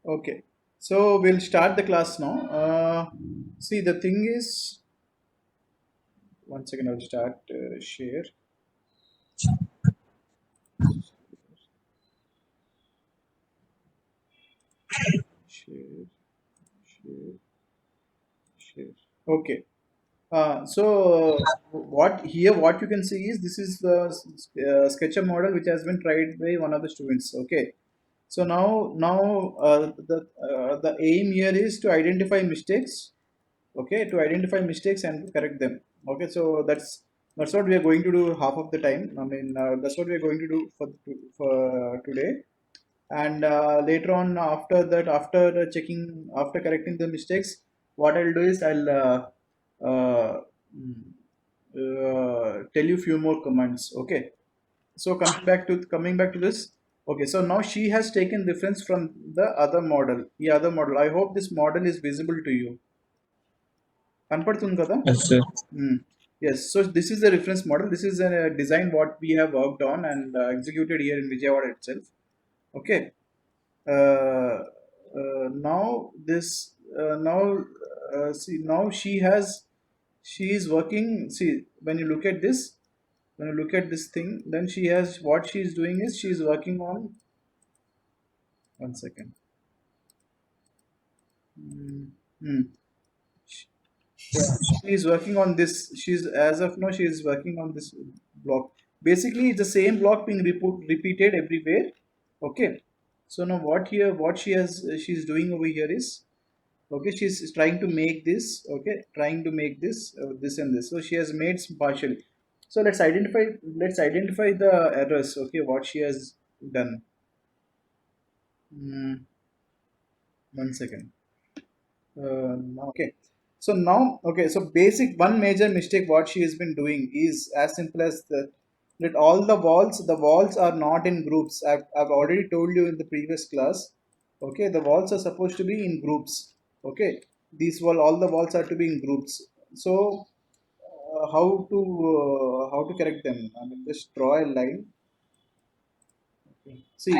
Okay, so we'll start the class now. See, the thing is, one second, I'll start share, share, share, share. Okay. What you can see is this is the SketchUp model which has been tried by one of the students. Okay. So the aim here is to identify mistakes, okay, to identify mistakes and correct them. Okay, so that's what we are going to do half of the time. I mean, that's what we are going to do for today. And later on, after that, after correcting the mistakes, what I'll do is uh, mm, tell you few more commands. Okay, so coming back to this. Okay, so now she has taken reference from the other model. I hope this model is visible to you. కనపడుతుంది కదా? Yes, sir. Hmm. Yes, so this is the reference model. This is a design what we have worked on and executed here in Vijayawada itself. Okay. Uh, now this now see now she is working. See, when you look at this, when you look at this thing, then she has what she is doing is she is working on. One second. Hmm. Hmm. Yeah, she is working on this. She's as of now she is working on this block. Basically, it's the same block being repeated everywhere. Okay. So now what she's doing over here is, okay, she's trying to make this. Okay, trying to make this this and this. So she has made some partially. So let's identify the errors. Okay, what she has done. Mm, one second. Okay. So basic one major mistake what she has been doing is as simple as that all the walls are not in groups. I've already told you in the previous class. Okay, the walls are supposed to be in groups. Okay, all the walls are to be in groups. So how to correct them? I mean, just draw a line. See,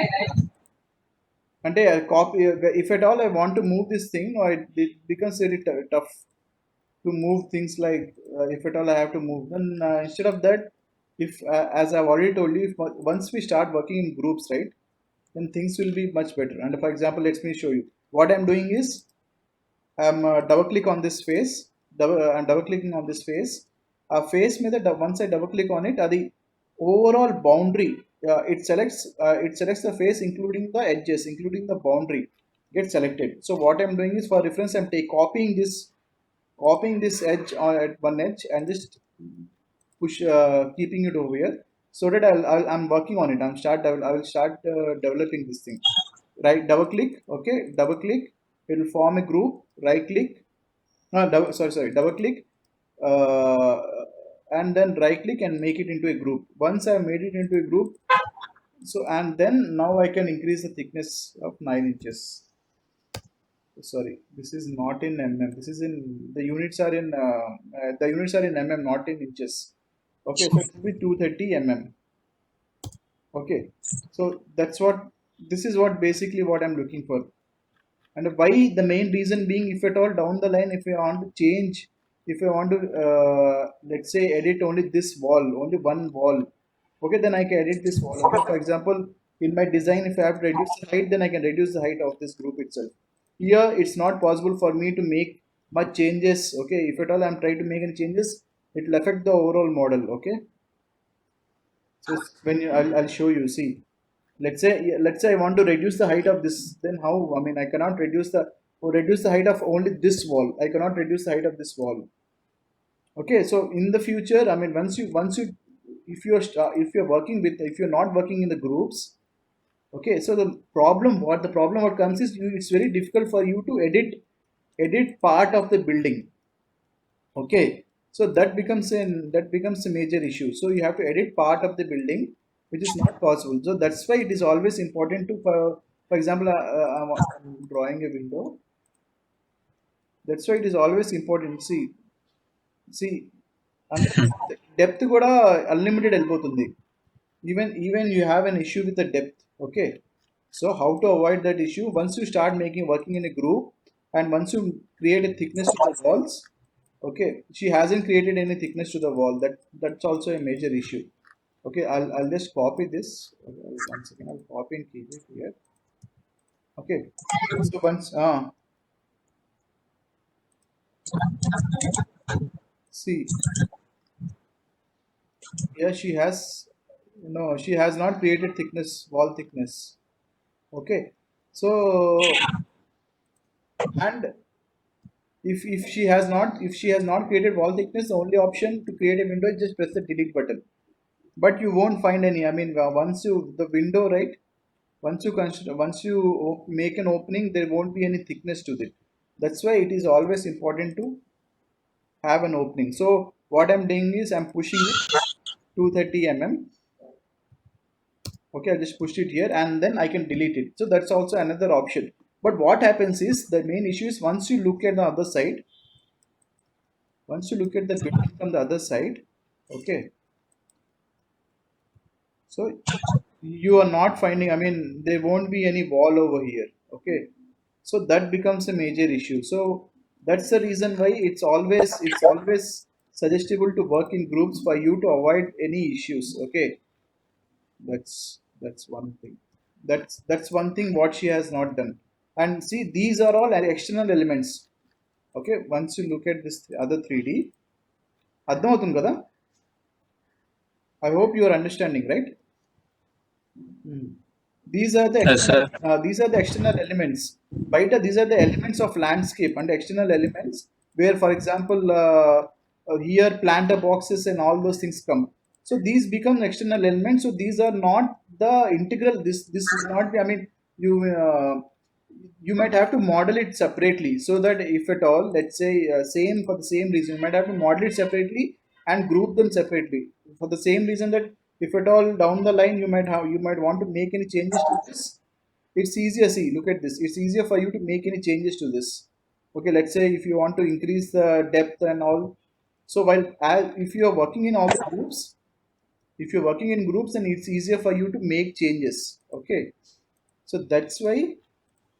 అంటే copy if at all I want to move this thing, or it becomes very tough to move things like if at all I have to move. Then instead of that, if as I've already told you, if once we start working in groups, right, then things will be much better. And for example, let me show you. What I'm doing is I'm double click on this face. I'm double clicking on this face. Face में the once I double click on it, the overall boundary it selects the face including the edges, including the boundary get selected. So what I'm doing is for reference, I'm copying this edge on at one edge and just push keeping it over here so that I'm working on it. I will start developing this thing. Right, double click. Okay, double click. It will form a group. Right click. No, sorry. Double click, uh, and then right click and make it into a group. Once I made it into a group, so and then now I can increase the thickness of 9 inches. Sorry, this is not in mm. This is in the units are in mm, not in inches. Okay, so it will be 230 mm. Okay, so this is what basically what I'm looking for. And why? The main reason being, if at all down the line, if I want to change, if I want to let's say edit only this wall, only one wall, okay, then I can edit this wall. Okay, for example, in my design, if I have to reduce the height, then I can reduce the height of this group itself. Here it's not possible for me to make much changes. Okay, if at all I'm trying to make any changes, it will affect the overall model. Okay, so I'll show you. See, let's say I want to reduce the height of this. Then how? I mean, I cannot reduce the height of only this wall. I cannot reduce the height of this wall. Okay, so in the future, I mean, once you if you're working with, if you're not working in the groups, okay, so the problem what comes is it's very difficult for you to edit part of the building. Okay, so that becomes a major issue. So you have to edit part of the building, which is not possible. So that's why it is always important to, for example, I'm drawing a window. That's why it is always important. See, and depth కూడా unlimited వెళ్ళిపోతుంది. Even you have an issue with the depth. Okay, So how to avoid that issue? Once you start making working in a group, and once you create a thickness to the walls, okay, she hasn't created any thickness to the wall. That's also a major issue. Okay, I'll just copy this. One second, I'll copy and keep it here. Okay, so once see, here she has, no, she has not created thickness, wall thickness. Okay, so, and if she has not created wall thickness, the only option to create a window is just press the delete button. But you won't find any. I mean, once you the window, right, once you consider, once you make an opening, there won't be any thickness to it. That's why it is always important to have an opening. So what I'm doing is I'm pushing it 230 mm. Okay, I just pushed it here and then I can delete it. So that's also another option. But what happens is the main issue is once you look at the other side, once you look at the building from the other side, okay, so you are not finding, I mean, there won't be any wall over here. Okay, so that becomes a major issue. So that's the reason why it's always suggestible to work in groups for you to avoid any issues. Okay, that's one thing. That's one thing what she has not done. And see, these are all external elements. Okay, once you look at this other 3D, అర్థమవుతుంది కదా? I hope you are understanding, right? Hmm. These are the Yes, external sir. these are the external elements. Beta, these are the elements of landscape and external elements where, for example, here planter boxes and all those things come. So these become external elements. So these are not the integral. This will not be. I mean, you you might have to model it separately so that if at all, let's say, same for the same reason, you might have to model it separately and group them separately for the same reason that if at all down the line you might want to make any changes to this. It's easier. See, look at this. It's easier for you to make any changes to this. Okay, let's say if you want to increase the depth and all. So while if you are working in all the groups, if you're working in groups, then it's easier for you to make changes. Okay, so that's why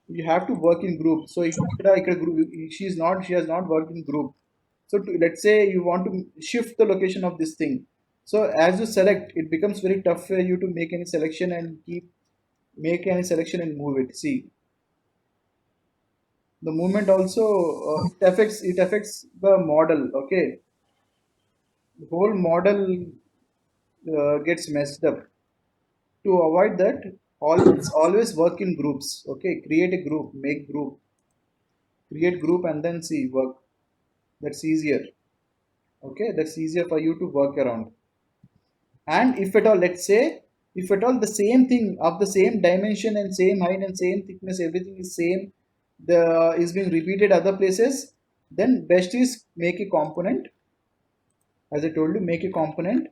you have to work in group. So if ఇక్కడ group, she has not worked in group. So let's say you want to shift the location of this thing. So as you select, it becomes very tough for you to make any selection and make any selection and move it. See, the movement also it affects the model. Okay, the whole model gets messed up. To avoid that, always work in groups. Okay, create a group, make group, create group, and then see work. That's easier. Okay, that's easier for you to work around. And if at all, let's say, if at all the same thing of the same dimension and same height and same thickness, everything is same, the is being repeated other places, then best is make a component. As I told you, make a component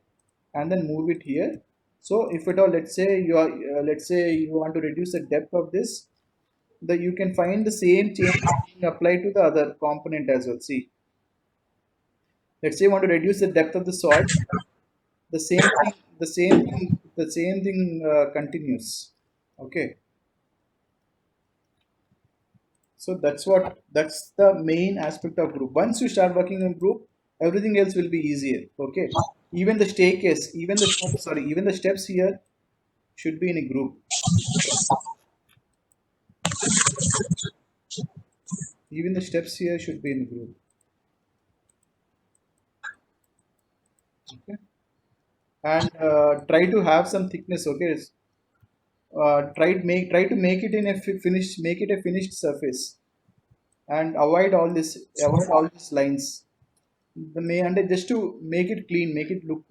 and then move it here. So if at all, let's say you are let's say you want to reduce the depth of this, that you can find the same change being applied to the other component as well. See, let's say you want to reduce the depth of the soil, the same thing continues. Okay, so that's the main aspect of group. Once you start working in group, everything else will be easier. Okay, even the staircase, even the steps here should be in a group. Even the steps here should be in a group. Okay, and try to have some thickness. Okay, try to make it in a finished, make it a finished surface, and avoid all these lines. The main, and just to make it clean, make it look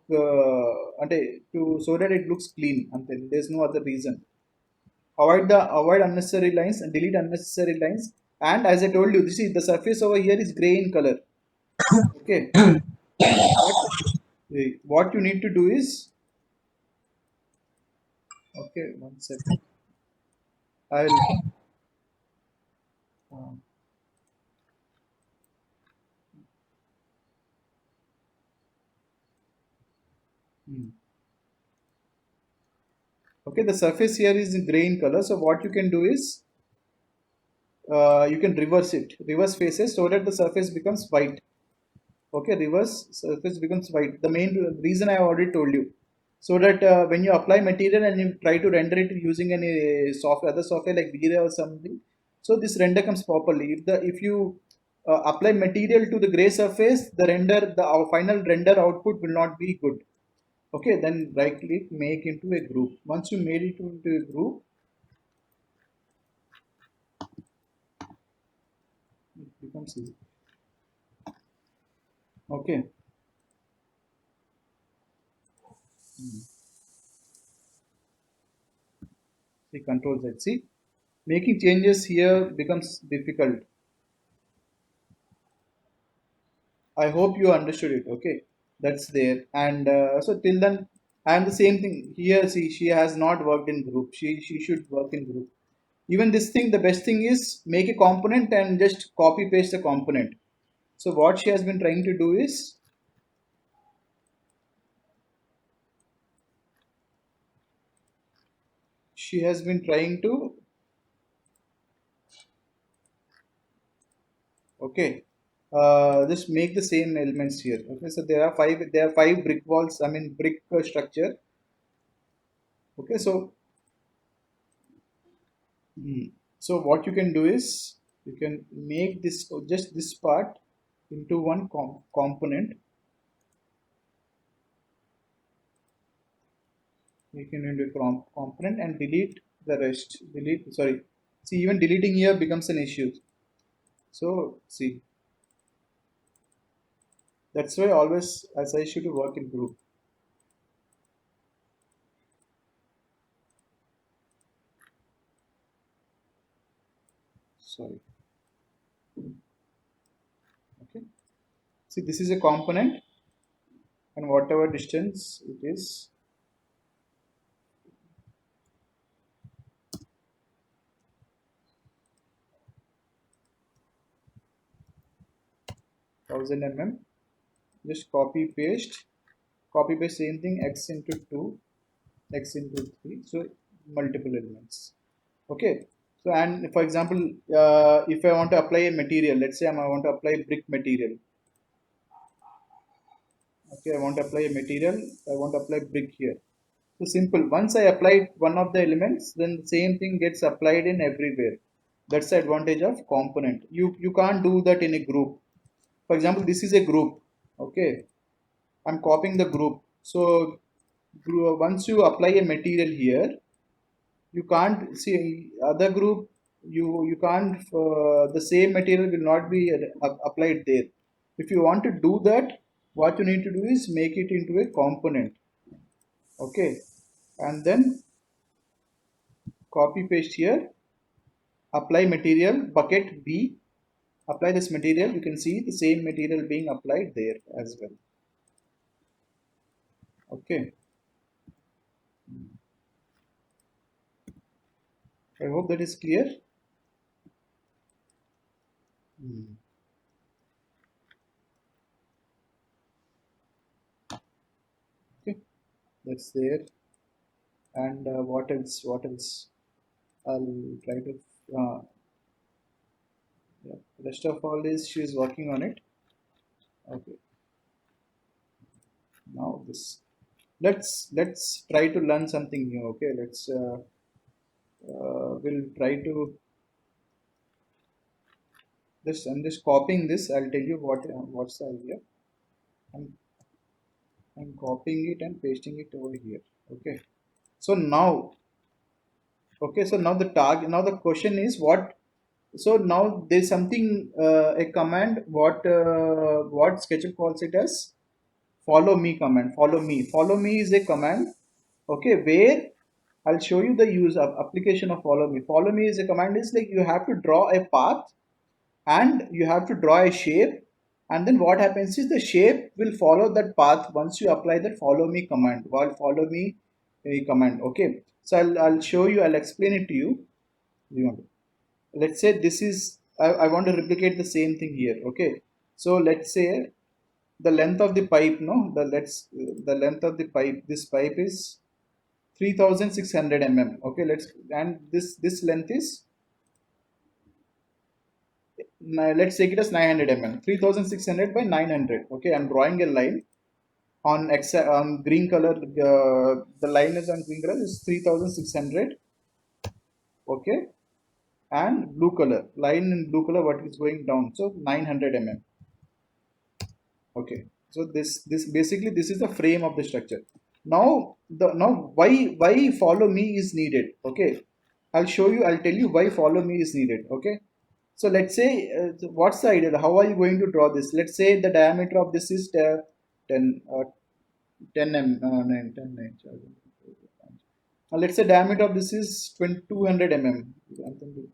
and to so that it looks clean, and then there's no other reason. Avoid unnecessary lines and delete unnecessary lines. And as I told you, this is the surface over here is gray in color. Okay, what you need to do is, okay, one second, I'll um, hmm. Okay, the surface here is gray in color. So what you can do is you can reverse it, reverse faces so that the surface becomes white. Okay, reverse surface becomes white. The main reason I already told you, so that when you apply material and you try to render it using any software, other software like Vira or something, so this render comes properly. If you apply material to the gray surface, the final render output will not be good. Okay, then right click, make into a group. Once you made it into a group, it becomes easy. Okay. See, control Z. See, making changes here becomes difficult. I hope you understood it. Okay, that's there. And so till then, and the same thing here. See, she has not worked in group. She should work in group. Even this thing, the best thing is make a component and just copy paste the component. So what she has been trying to do is she has been trying to, okay, just make the same elements here. Okay, so there are five brick walls. I mean brick structure. Okay, so so what you can do is you can make this just this part into one component. You can into a component and delete the rest. Delete, sorry. See, even deleting here becomes an issue. So see, that's why always as I should work in group. Sorry. Okay. See, this is a component, and whatever distance it is, 1000 mm. Just copy paste same thing, x into 2, x into 3, so multiple elements. Okay, so and for example, if I want to apply a material, let's say I want to apply brick material. Okay, I want to apply a material, I want to apply brick here. So simple, once I applied one of the elements, then the same thing gets applied in everywhere. That's the advantage of component. You can't do that in a group. For example, this is a group. Okay, I'm copying the group. So once you apply a material here, you can't see other group. You can't the same material will not be applied there. If you want to do that, what you need to do is make it into a component. Okay, and then copy paste here, apply material bucket B, apply this material. You can see the same material being applied there as well. Okay, I hope that is clear. Hmm. Okay, that's there. And what else, I'll try to yeah. Rest of all is she is working on it. Okay, now this, let's try to learn something new. Okay, we'll try to this. I'm just copying this. I'll tell you what's the idea. I'm, I'm copying it and pasting it over here. Okay, so now, okay, so now the target, now the question is what. So now there's something, a command, what SketchUp calls it as follow me command. Follow me is a command. Okay, where I'll show you the use of application of follow me is a command. Is like you have to draw a path and you have to draw a shape, and then what happens is the shape will follow that path once you apply that follow me command. While follow me a command. Okay, so I'll show you, I'll explain it to you. You want to, let's say this is, I want to replicate the same thing here. Okay, so let's say the length of the pipe, no, the length of the pipe, this pipe is 3600 mm. Okay, and this length is, let's take it as 900 mm. 3600 by 900. Okay, I'm drawing a line on green color. The line is on green color is 3600. Okay, and blue color line in blue color what is going down, so 900 mm. Okay, so this basically this is the frame of the structure. Now why follow me is needed. Okay, I'll tell you why follow me is needed. Okay, so let's say, what's the idea, how are you going to draw this? Let's say the diameter of this is 10 10 m 9 10 9 let's say diameter of this is 200 mm.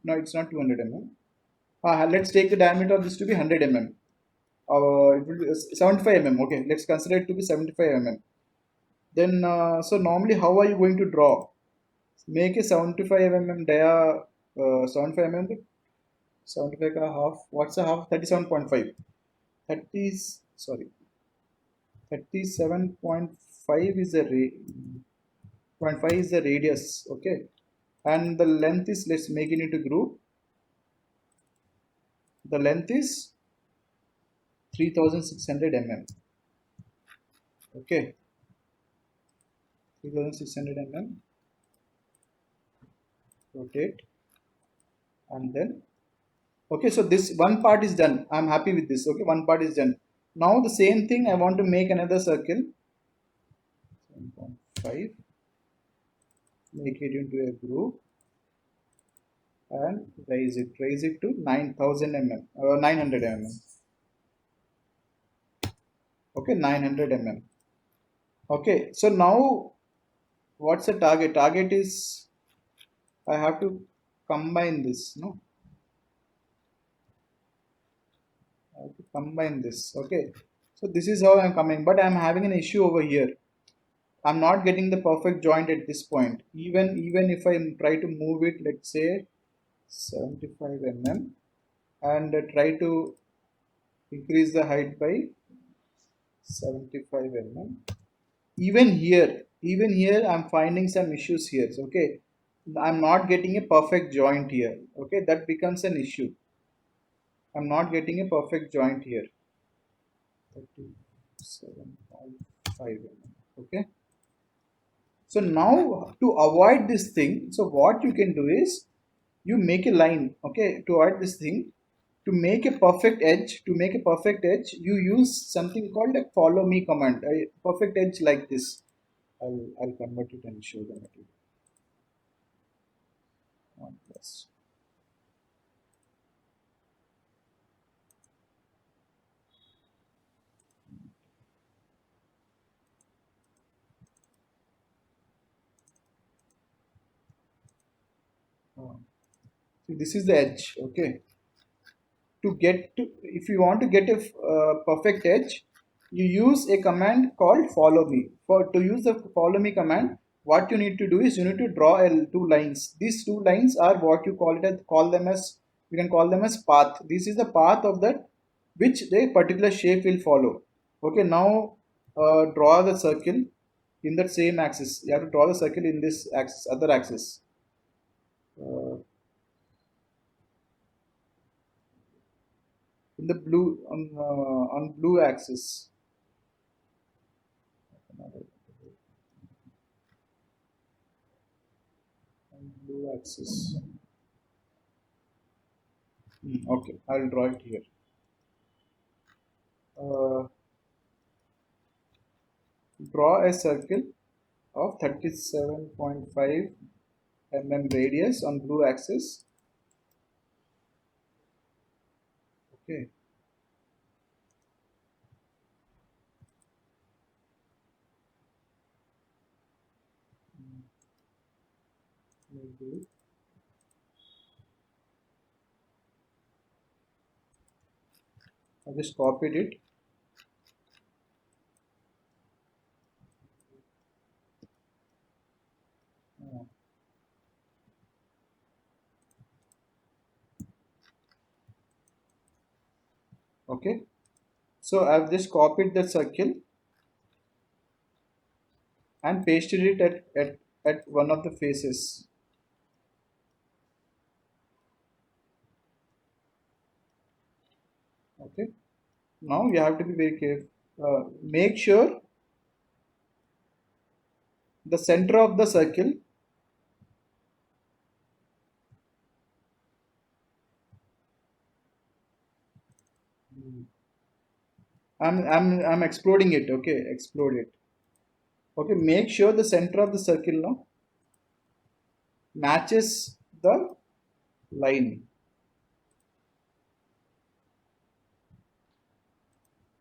No, it's not 200 mm. Let's take the diameter of this to be 100 mm. It will be 75 mm. Okay, let's consider it to be 75 mm. Then, so normally, how are you going to draw? Make a 75 mm dia, 75 mm, 75 ka half. What's a half? 37.5. 30, sorry, 37.5 is the point 5 is the radius. Okay, and the length is, let's make it into group. The length is 3600 mm. Okay, 3600 mm. Rotate, and then, okay, so this one part is done. I'm happy with this. Okay, one part is done. Now the same thing, I want to make another circle. 7.5, make it into a group and raise it to 9000 mm, 900 mm. Okay, 900 mm. Okay, so now what's the target? Target is, I have to combine this. No, I have to combine this. Okay, so this is how I'm coming, but I'm having an issue over here. I'm not getting the perfect joint at this point. Even if I try to move it, let's say 75 mm, and try to increase the height by 75 mm. Even here, I'm finding some issues here. So, okay, I'm not getting a perfect joint here. Okay, that becomes an issue. I'm not getting a perfect joint here. 37.5 mm. Okay. So now to avoid this thing, so what you can do is you make a line, okay, to avoid this thing, to make a perfect edge, you use something called a follow me command, a perfect edge like this. I'll convert it and show the material. One plus. So this is the edge, okay. To get to, if you want to get a perfect edge, you use a command called follow me. For to use the follow me command, what you need to do is you need to draw two lines. These two lines are what you call them as, you can call them as path. This is the path of that which the particular shape will follow. Okay, now draw the circle in that same axis. You have to draw the circle in this axis, other axis. uh, in the blue, on blue axis. On blue axis. Okay, I'll draw it here. Uh, Draw a circle of 37.5 mm radius on blue axis. Okay. Maybe. I just copied it. Uh, Okay. So I've just copied the circle and pasted it at one of the faces. Okay. Now you have to be very careful. Make sure the center of the circle. I'm exploding it. Okay, explode it. Okay, make sure the center of the circle now matches the line.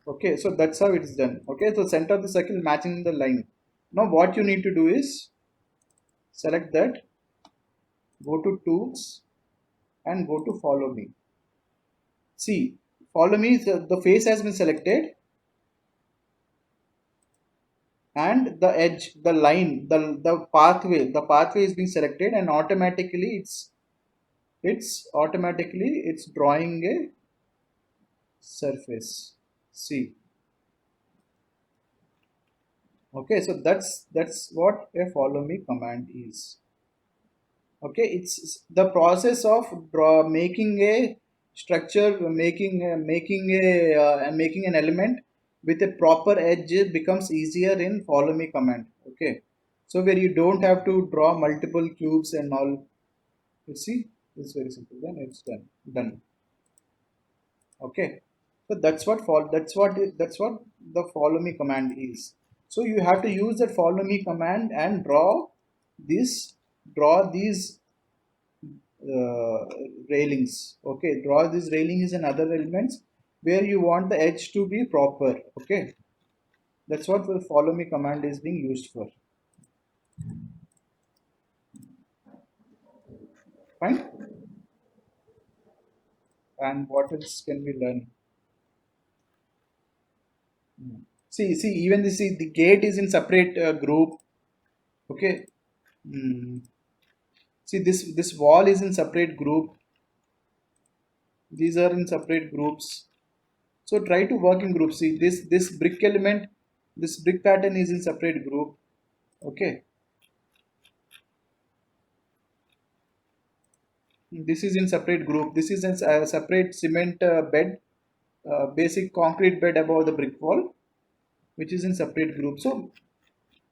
Okay, so that's how it is done. Okay, so center of the circle matching the line. Now what you need to do is select that, go to tools and go to follow me. See, follow me, the face has been selected and the edge, the line, the pathway is being selected, and automatically it's automatically it's drawing a surface. See, okay, so that's what a follow me command is. Okay, it's the process of making a structure, making an element with a proper edge becomes easier in follow me command. Okay, so where you don't have to draw multiple cubes and all. You see, it's very simple, then it's done. Okay, so that's what the follow me command is. So you have to use that follow me command and this these uh, railings. Okay, draw these railings and other elements where you want the edge to be proper. Okay, that's what the follow me command is being used for. Fine. And what else can we learn? See, even the gate is in separate group. Okay. Hmm. See, this wall is in separate group. These are in separate groups. So try to work in groups. See, this brick element, this brick pattern is in separate group. Okay. This is in separate group. This is a separate cement bed, basic concrete bed above the brick wall, which is in separate group. So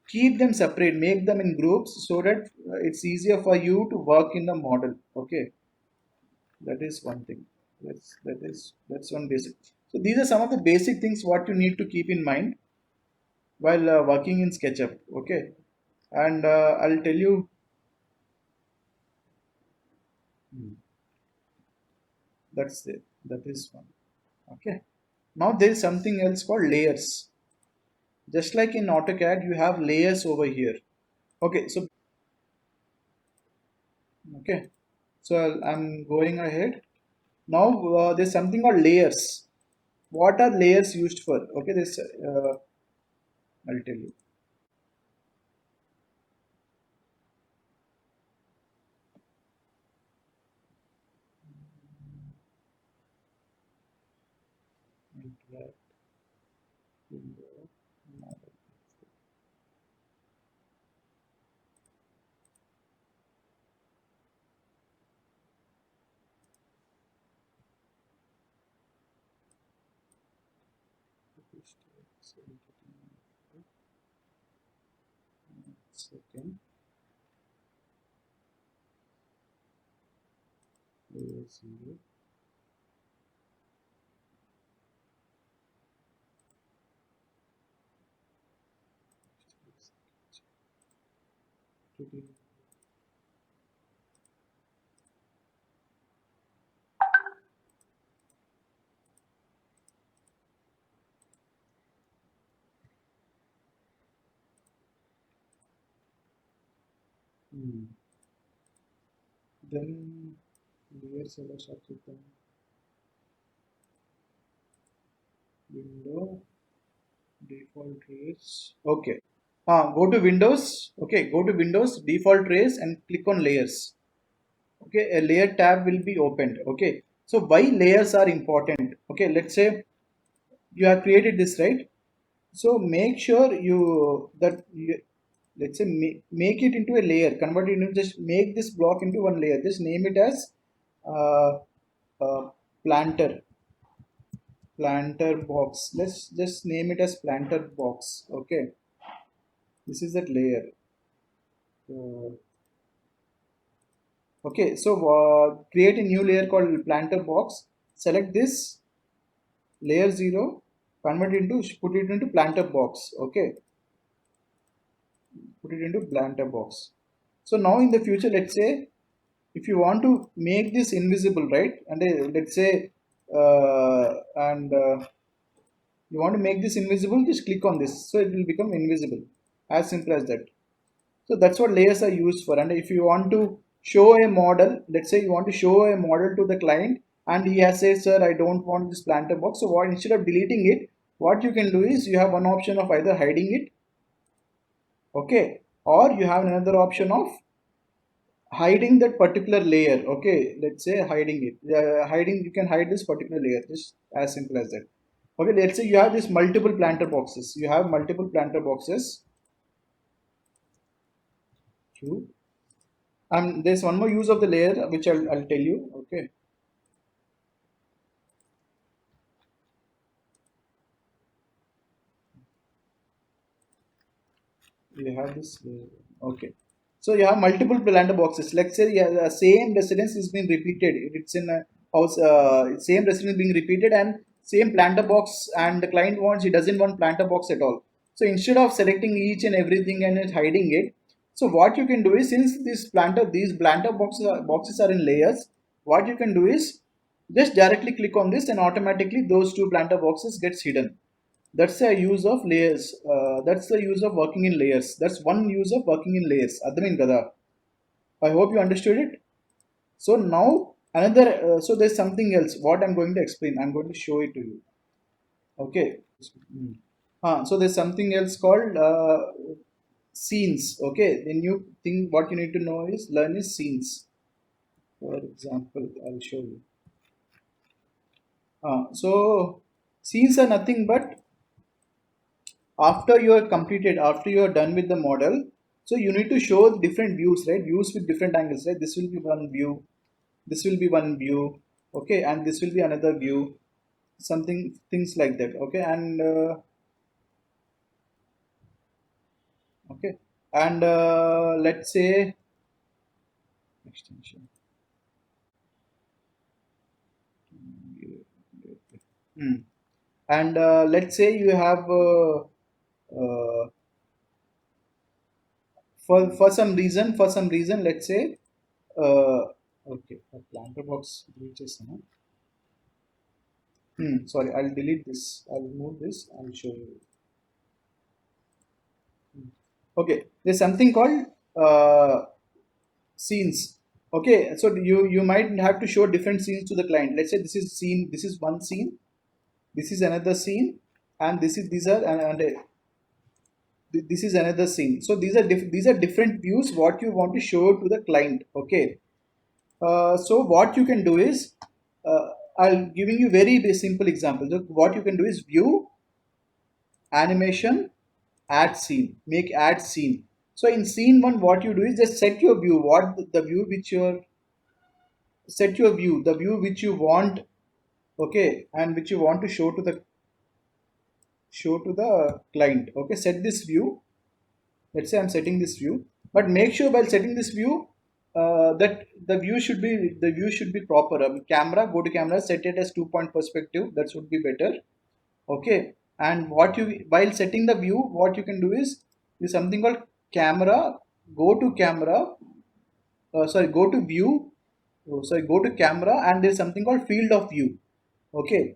keep them separate, make them in groups so that it's easier for you to work in the model. Okay, that is one thing. That's one basic. So these are some of the basic things what you need to keep in mind while working in SketchUp. Okay, and I'll tell you. Hmm, that's it. That is one. Okay. Now there is something else called layers. Just like in AutoCAD, you have layers over here. Okay, so okay, so I'm going ahead. Now there's something called layers. What are layers used for? Okay, this I'll tell you. Interact window, model, second, layer 0. Hmm. Then layer selection window default trace. Okay. Go to Windows. Okay, go to Windows default trace and click on layers. Okay, a layer tab will be opened. Okay, so why layers are important? Okay, let's say you have created this, right? So make sure let's say make it into a layer, convert it into, just make this block into one layer, just name it as uh, uh, planter planter box. Let's just name it as planter box. Okay, this is that layer. uh, okay, so create a new layer called planter box, select this layer 0, convert it into, put it into planter box. Okay, put it into planter box. So now in the future, let's say if you want to make this invisible, right, and let's say and you want to make this invisible, just click on this, so it will become invisible, as simple as that. So that's what layers are used for. And if you want to show a model, let's say you want to show a model to the client, and he has said, sir, I don't want this planter box, so what, instead of deleting it, what you can do is you have one option of either hiding it, okay, or you have another option of hiding that particular layer. Okay, let's say hiding it, hiding, you can hide this particular layer, just as simple as that. Okay, let's say you have this multiple planter boxes, you have multiple planter boxes. Q. There's one more use of the layer which I'll tell you. Okay, you have this okay, so you have multiple planter boxes. Let's say, yeah, the same residence is being repeated, it's in a house, same residence being repeated, and same planter box, and the client wants, he doesn't want planter box at all. So instead of selecting each and everything and hiding it, so what you can do is, since these planter boxes are in layers, what you can do is just directly click on this, and automatically those two planter boxes gets hidden. That's the use of layers. That's the use of working in layers. That's one use of working in layers, admin kada. I hope you understood it. So now another, so there's something else what I'm going to explain, I'm going to show it to you. Okay. So there's something else called scenes. Okay, the new thing what you need to know is learn is scenes. For example, I'll show you. So scenes are nothing but, after you are completed, after you are done with the model, so you need to show different views, right, views with different angles, right, this will be one view, this will be one view, okay, and this will be another view, something, things like that. Okay, and okay, and let's say extension. Hmm. And let's say you have for some reason, let's say uh, okay, a planter box reaches, sorry, I'll delete this. I'll remove this and show you. Okay, there's something called scenes. Okay, so you might have to show different scenes to the client. Let's say this is scene. This is one scene. This is another scene, and this is these are this is another scene. So these are different views. What you want to show to the client. Okay. So what you can do is, uh, I'll giving you very simple example. So what you can do is view, animation, add scene, make add scene. So in scene one, what you do is just set your view, what the view which your set your view, the view which you want, okay, and which you want to show to the client. Okay, set this view. Let's say I'm setting this view, but make sure while setting this view, that the view should be proper. Camera, go to camera, set it as 2 point perspective. That should be better. Okay, and what you, while setting the view, what you can do is something called camera, go to camera, sorry, go to view, sorry, go to camera, and there's something called field of view. Okay,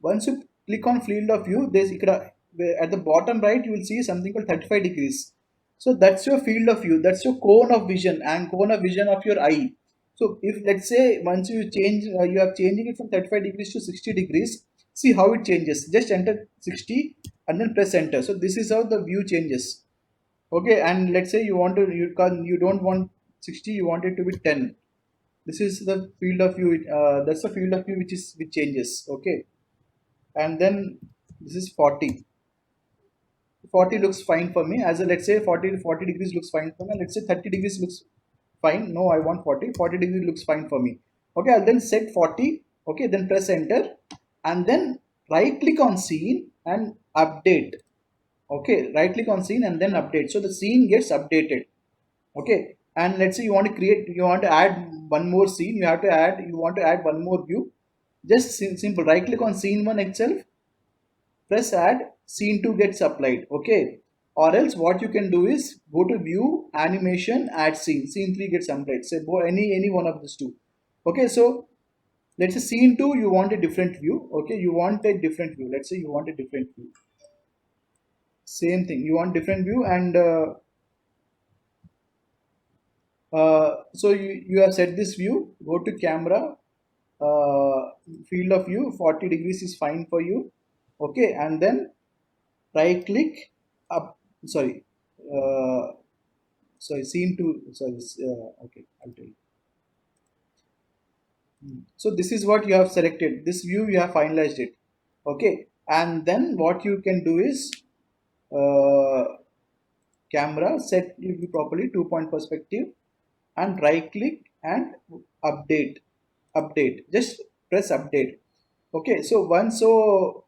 once you click on field of view, there's at the bottom right you will see something called 35 degrees. So that's your field of view, that's your cone of vision, and cone of vision of your eye. So if, let's say, once you change, you are changing it from 35 degrees to 60 degrees, see how it changes. Just enter 60 and then press enter. So this is how the view changes. Okay, and let's say you want to, you don't want 60, you want it to be 10. This is the field of view. That's the field of view which changes. Okay, and then this is 40. 40 looks fine for me. As a, let's say 40 degrees looks fine for me. Let's say 30 degrees looks fine. No, I want 40 degrees looks fine for me. Okay, I'll then set 40. Okay, then press enter and then right click on scene and update. Okay, right click on scene and then update. So the scene gets updated. Okay, and let's say you want to create, you want to add one more scene, you want to add one more view. Just simple right click on scene one itself, press add, scene 2 gets applied. Okay, or else what you can do is go to view animation, add scene 3 gets applied. Say any one of these two. Okay, so let's say scene 2 you want a different view. Okay, you want a different view. Let's say you want a different view. Same thing, you want different view, and so you have set this view. Go to camera, uh, field of view, 40 degrees is fine for you. Okay, and then right click up, sorry, uh, sorry, scene to, sorry, okay, I'll tell you. So this is what you have selected, this view you have finalized it. Okay, and then what you can do is uh, camera, set you properly, 2 point perspective, and right click and update, just press update. Okay, so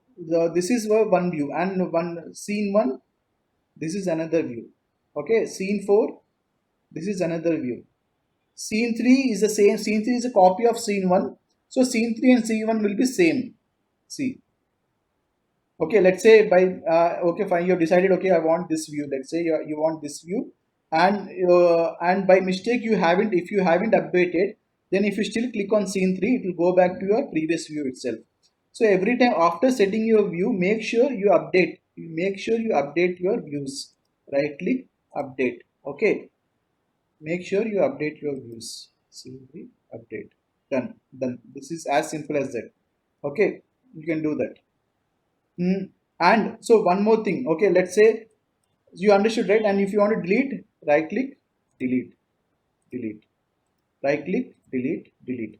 this is one view, and one scene one, this is another view. Okay, scene 4, this is another view. Scene 3 is the same, scene 3 is a copy of scene 1, so scene 3 and scene 1 will be same. See, okay, let's say by okay fine, you have decided, okay, I want this view. Let's say you want this view, and by mistake you haven't, if you haven't updated, then if you still click on scene 3, it will go back to your previous view itself. So every time after setting your view, make sure you update your views. Right click, update. Okay, make sure you update your views. Scene 3, update. Done. This is as simple as that. Okay, you can do that. And so one more thing. Okay, let's say you understood, right? And if you want to delete, right click, delete, delete, right click, delete.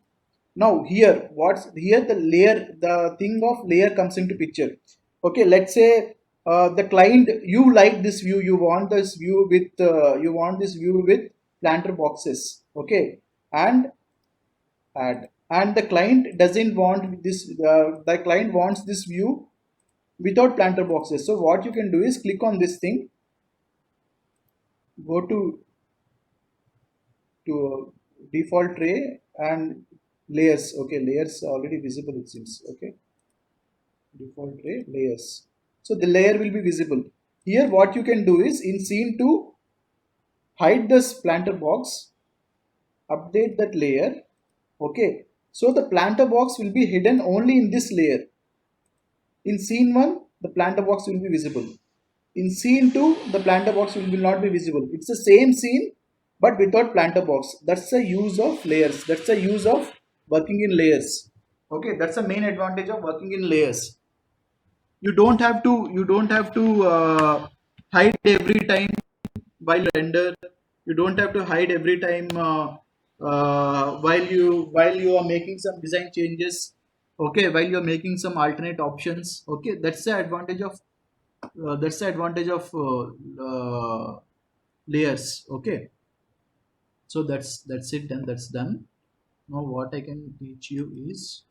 Now here, what's here, the layer, the thing of layer comes into picture. Okay, let's say the client, you like this view, you want this view with planter boxes. Okay, and add. And the client doesn't want this. The client wants this view without planter boxes. So what you can do is click on this thing, go to default tray and layers. Okay, layers already visible it seems. Okay, default tray, layers. So the layer will be visible. Here what you can do is in scene 2, hide this planter box, update that layer. Okay, so the planter box will be hidden only in this layer. In scene 1, the planter box will be visible. In scene 2, the planter box will not be visible. It's the same scene but without planter box. That's the use of layers. That's the use of working in layers. Okay, that's the main advantage of working in layers. You don't have to hide every time while you render. You don't have to hide every time while you are making some design changes. Okay, while you are making some alternate options. Okay, that's the advantage of layers. Okay, so that's it, and that's done. Now what I can teach you is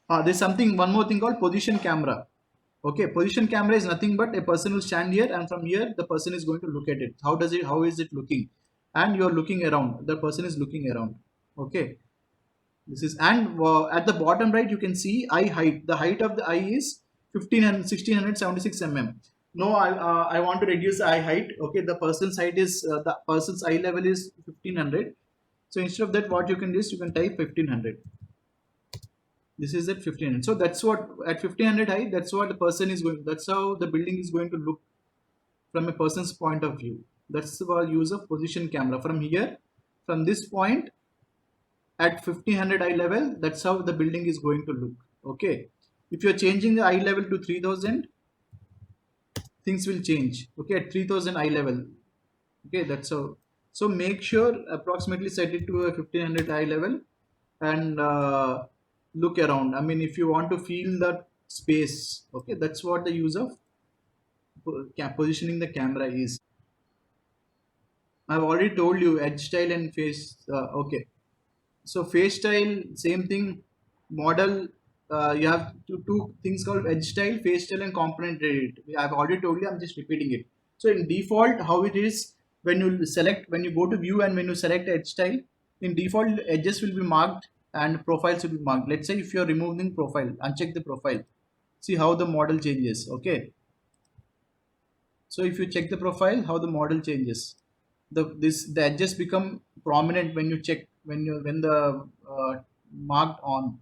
uh, there's something, one more thing called position camera. Okay, position camera is nothing but a person will stand here, and from here the person is going to look at it. How is it looking? And you're looking around, the person is looking around. Okay, this is, and at the bottom right you can see eye height. The height of the eye is 1676 mm. No, I want to reduce the eye height. Okay, the person's eye level is 1500. So instead of that, what you can do is you can type 1500. This is at 1500. So that's what, at 1500 height, that's what the person is going. That's how the building is going to look from a person's point of view. That's the use of position camera. From here, from this point at 1500 eye level, that's how the building is going to look. Okay, if you're changing the eye level to 3000, things will change. Okay, at 3000 eye level. Okay, that's how. So make sure approximately set it to a 1500 eye level, and look around. I mean, if you want to feel that space. Okay, that's what the use of positioning the camera is. I've already told you edge style and face. Okay, so face style, same thing. Model, you have two things called edge style, face style, and component edit. I've already told you. I'm just repeating it. So in default, how it is, when you go to view and when you select edge style, in default edges will be marked and profiles will be marked. Let's say if you're removing profile, uncheck the profile. See how the model changes. Okay, so if you check the profile, how the model changes, the edges become prominent when you check, when the marked on.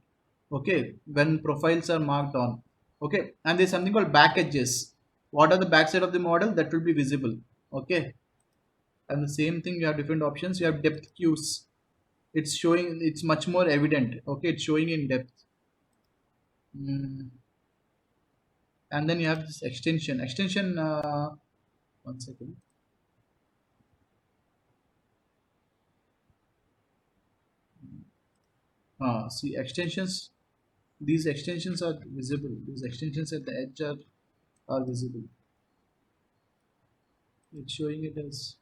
Okay, when profiles are marked on. Okay, and there's something called back edges. What are the back side of the model that will be visible? Okay, and the same thing, you have different options. You have depth cues. It's showing. It's much more evident. Okay, it's showing in depth. Mm. And then you have this extension. Extension. One second. See extensions. These extensions are visible. These extensions at the edge are visible. It's showing it as.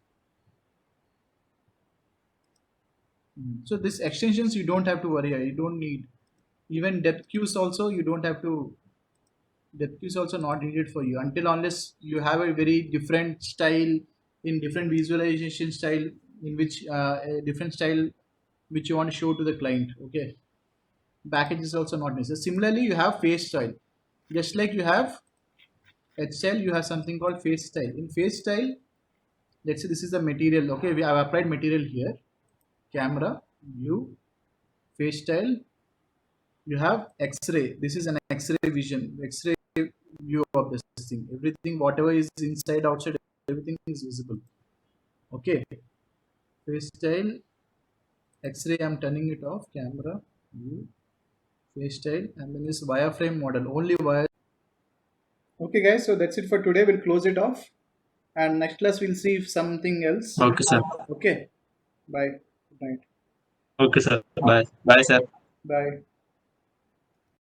So these extensions you don't have to worry. You don't need. Even depth cues also you don't have to. Depth cues also not needed for you until unless you have a very different style, in different visualization style, in which a different style which you want to show to the client. Okay, package is also not necessary. Similarly, you have face style. Just like you have edge style, you have something called face style. In face style, let's say this is the material. Okay, we have applied material here. Camera, view, face style. You have X-ray. This is an X-ray vision, X-ray view of this thing. Everything, whatever is inside, outside, everything is visible. Okay, face style, X-ray. I'm turning it off. Camera, view, face style, and then this wireframe model. Only wire. Okay, guys. So that's it for today. We'll close it off, and next class we'll see if something else. Okay, sir. Okay. Bye. Good night. Okay, sir. Bye. Bye, sir. Bye.